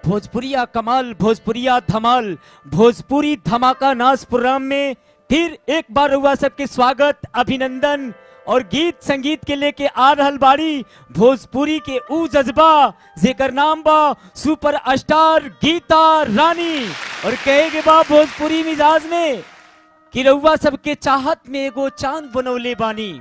भोजपुरिया कमाल, भोजपुरिया धमाल, भोजपुरी धमाका नाच प्रोग्राम में फिर एक बार हुआ सबके स्वागत, अभिनंदन और गीत संगीत के लेके आ रहल बाड़ी भोजपुरी के ऊ जज्बा जेकर नाम बा सुपर स्टार गीता रानी। और कहेगे बा भोजपुरी मिजाज में कि रउआ सबके चाहत में एगो चांद बनौले बानी,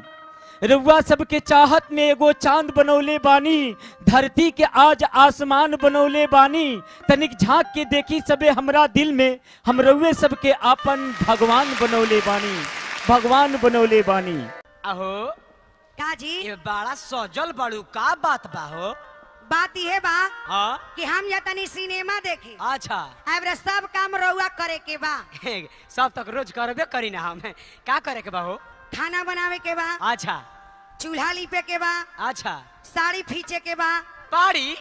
रउआ सबके चाहत में एगो चांद बनौले बानी, धरती के आज आसमान बनौले बानी। तनिक झांक के देखी सबे हमरा दिल में, हम रउए सबके आपन भगवान बनौले बानी, भगवान बनौले बानी। अहो का जी ये बड़ा सजल बड़ू, का बात बा हो? बात ये बा हाँ कि हम या तनी सिनेमा देखे। अच्छा अब सब काम रउआ करे के बा। सब तक रोज करबे करी ना हम। का करे के बा हो? खाना बनावे के बा, अच्छा चूल्हा लिपे के बा, अच्छा साड़ी फींचे के बा। पाड़ी,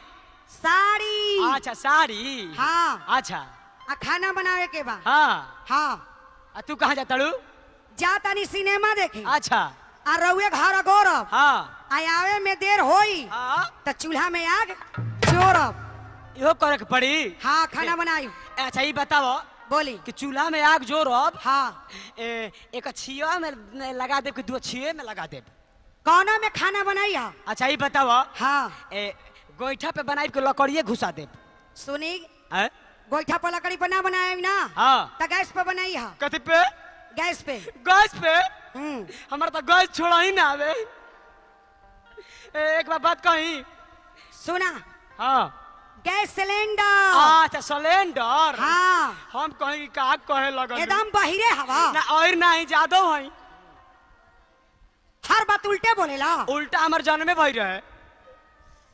साड़ी अच्छा साड़ी, हाँ, अच्छा आ खाना बनावे के बा। हाँ। हाँ तू कहाँ जाता लू? जा तनी सिनेमा देखे अच्छा आ रउए घर गौरव हाँ आवे में देर होई हाँ तो चूल्हा में आग जोरब। इहो करे के पड़ी। हाँ खाना बनाई। अच्छा ये बताओ बोली कि चूल्हा में आग जोरब, हाँ एक छिया में लगा देब कि दो छिये में लगा देब? कौना में खाना बनाई है? अच्छा ये बताओ हाँ गोईठा पे बनाई के लकड़िए घुसा देब? सुनी हैं? गोईठा पर लकड़ी पर ना बनाए ना, हाँ तो गैस पर बनाई है। कथी पे? गैस पे। गैस पे? हम्म, हमारा तो गैस छोड़ा ही ना आवे। एक बार बात कही सुना, हाँ गैस सिलेंडर। अच्छा सिलेंडर। हाँ हम कहीं का कहे लगल एकदम बहिरे हवा ना, और नहीं जादव है। हर बात उल्टे बोलेला, उल्टा हमार जन्मे भई रहे।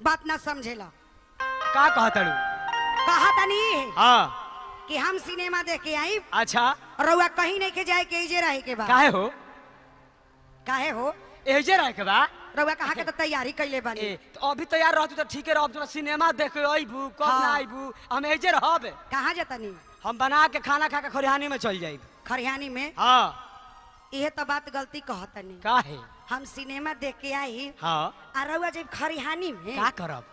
बात ना समझेला। का कहतड़ू? कहा तनी हाँ कि हम सिनेमा देख के आई, अच्छा रउआ कहीं नहीं के जाए के इजे रहे के बा। काहे हो? काहे हो? एजे रहे के बा? रउआ कहा के तो तैयारी कैले बानी। तो अभी तैयार रहतू तो ठीक है, रहब तो सिनेमा देखे अइबू, कब हाँ। ना अइबू, हम एजे रहब। कहाँ जातनी? हम बना के खाना खा के खरिहानी में चल जाइब। खरिहानी में? हाँ यह तो बात गलती कहतनी। काहे? हम सिनेमा देख के आई हाँ आ रउआ जब खरिहानी में का करब?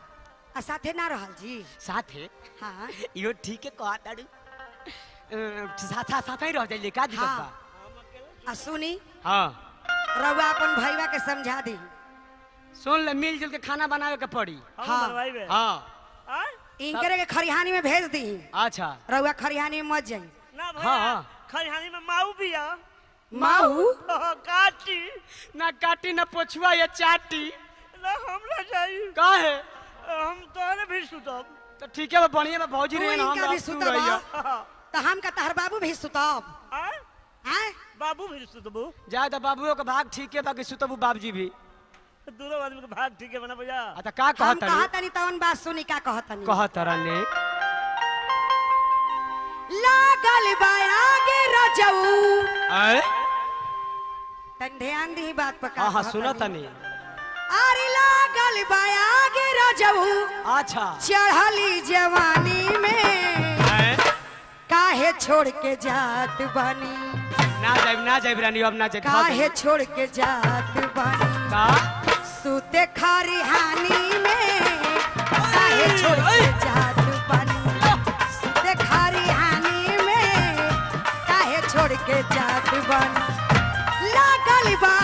आ साथे ना रहल जी। साथे हाँ इहो ठीक है कहतड़ू। साथ ही रह जाइए, का दिक्कत हाँ। बा? आ सुनी, हाँ रउआ अपन भईवा के समझा दी। सुन ले, मिलजुल के खाना बनावे के पड़ी। हाँ हाँ इनकरे के खरिहानी में भेज दी। अच्छा रउआ खरिहानी में मत जाई। ना हाँ भैया खरिहानी में माऊ भी आ। माऊ काटी ना काटी ना पोछुआ या चाटी। ना हम ना जाई, काहे? हम तोरे भी सुतब। तो ठीक है, बढ़िया में भौजी तू रहे ना, इनका हम भी अब तू सुतबा? रहिया। तो हम का तहर बाबू भी सुतब। हैं? बाबू भी सुतबू? जाए तो बाबुओ के भाग ठीक है, बाकी सुतबू बाबूजी भी। दोनों आदमी के भाग ठीक है बना भैया। अच्छा का हम कहतनी? कहतनी तवन बात सुनी का कहतनी। कहतरने लागल बा आगे रजऊ। आए? तन ध्यान दी बात पर का हाँ हाँ कहतनी। सुनो तनी। अरे लागल बा आगे रजऊ अच्छा चढ़ली जवानी में आए? काहे छोड़ के जात बानी, ना जाइब रानी, अब ना जाइब। काहे छोड़ के जात बानी, का? सूते खरिहानी में काहे छोड़ के जात बानी, सूते खरिहानी में काहे छोड़ के जात बानी। लागल बा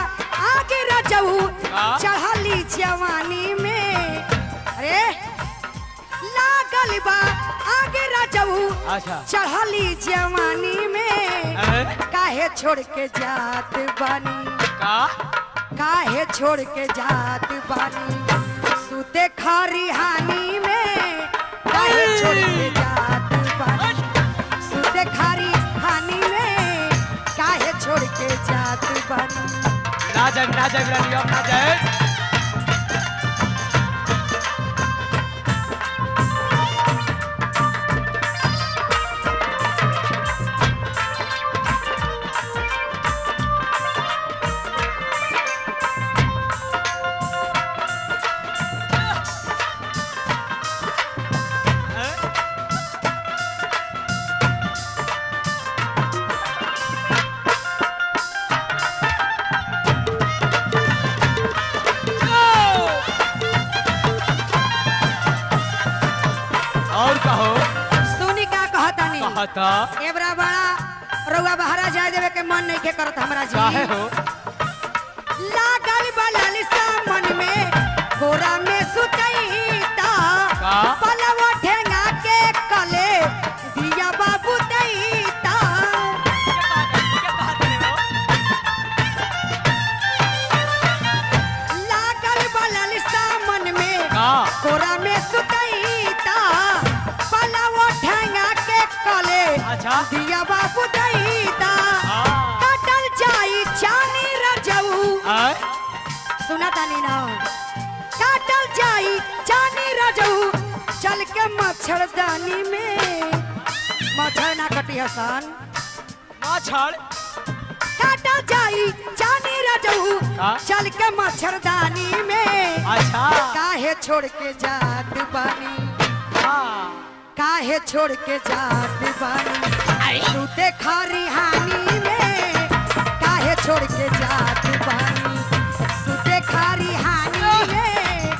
आगे रजऊ का? चढ़ली जवानी में, अरे लागल बा आगे रजऊ अच्छा चढ़ली जवानी में आए? काहे छोड़ के जात बानी, का? काहे छोड़ के जात बानी, सूते खरिहानी में काहे छोड़ के जात बानी, सूते खरिहानी में काहे छोड़ के जात बानी। ना जाइब रानी, अब ना जाइब। कहता एबरा बड़ा रउआ बहरा जाए देवे के मन नहीं के करत हमरा जी काहे हो लागल बलल सा मन में गोरा में सुतईता का? पलवा ठेंगा के कले दिया बाबू तईता लागल बलल सा मन में का? गोरा में सुतईता पलवा ठेंगा के कले अच्छा दिया बाबू तईता हाँ। कटल जाई चानी रजऊ आय सुना तानी ना काटल जाई चानी रजऊ चल के मच्छरदानी में मच्छर ना कटी हसन मच्छर काटल जाई चानी रजऊ का? चल के मच्छरदानी में अच्छा काहे छोड़ के जात बानी हाँ काहे छोड़ के जात बानी तू देखा रिहानी में काहे छोड़ के जात बानी तू देखा रिहानी में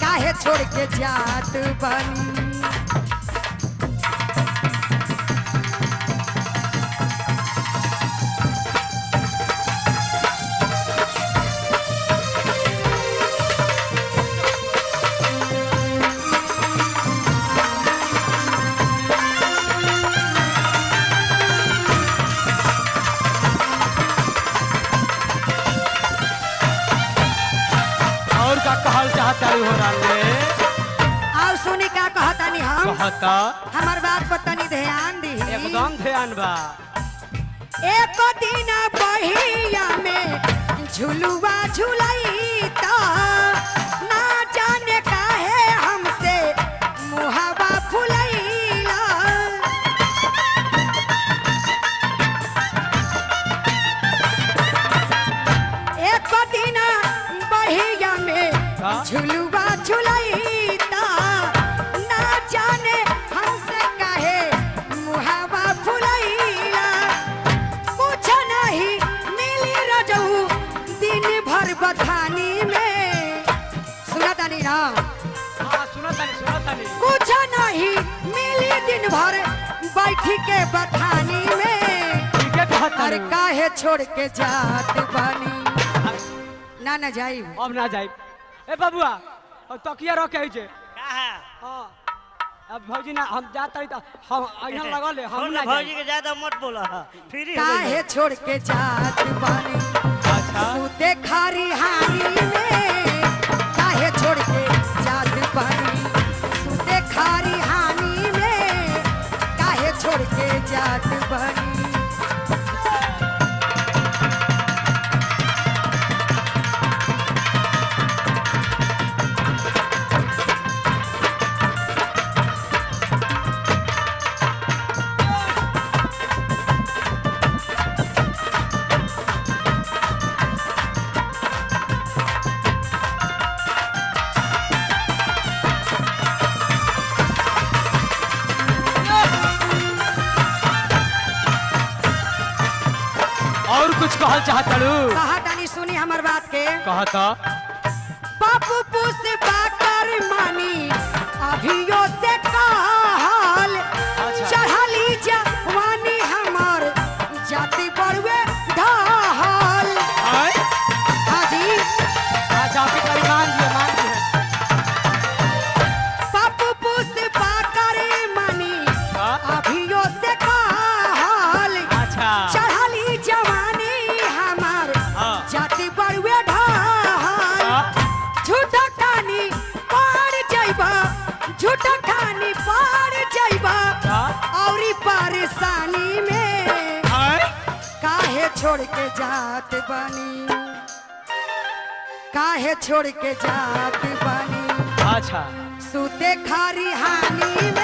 काहे छोड़ के जात बानी और का कहल चाहता हो राले आओ सुनी का कहतानी हम कहता हमार बात पर तनी ध्यान दी एकदम ध्यान बा एक दिन बहिया में झुलुआ झुलैता ना जाने काहे हमसे मुहावा फुलैला एक दिन बहिया में का? झुलुआ झुलैता ना जाने हमसे काहे मुहावा फुलैला कुछ नहीं मिली रजऊ दिन भर बथानी में सुना तानी ना हाँ सुना तानी कुछ नहीं मिली दिन भर बैठी के बथानी में ठीक है कहता और काहे छोड़ के जात बानी ना जाई अब ना जाए ए बबुआ और तकिया रखे जे का है हाँ अब भौजी ना हम जात रही तो हम यहाँ लगा ले हम ना भौजी जाए के ज्यादा मत बोला फ्री काहे छोड़ के जात बानी अच्छा तू देखा रिहानी में काहे छोड़ के जात बानी तू देखा रिहानी में काहे छोड़ के जात बानी और कुछ कहल चाहता कहा तानी सुनी हमार बात के कहता बापू पुष्पा कर मानी अभियो से कहल अच्छा। चढ़ली जवानी हमर जाति बड़ुए ढहल आय हाजी अच्छा आपके परिमान दिए बापू पुष्पा कर मानी हाँ? अभियो से कहल अच्छा चढ़ली जवानी हमर हाँ। जाति बड़ुए ढहल हाँ? झूठा खानी पार जाइबा झूठा खानी पार जाइबा हाँ? औरी परेशानी में आय काहे छोड़ के जात बानी काहे छोड़ के जात बानी अच्छा सुते खारी हानी में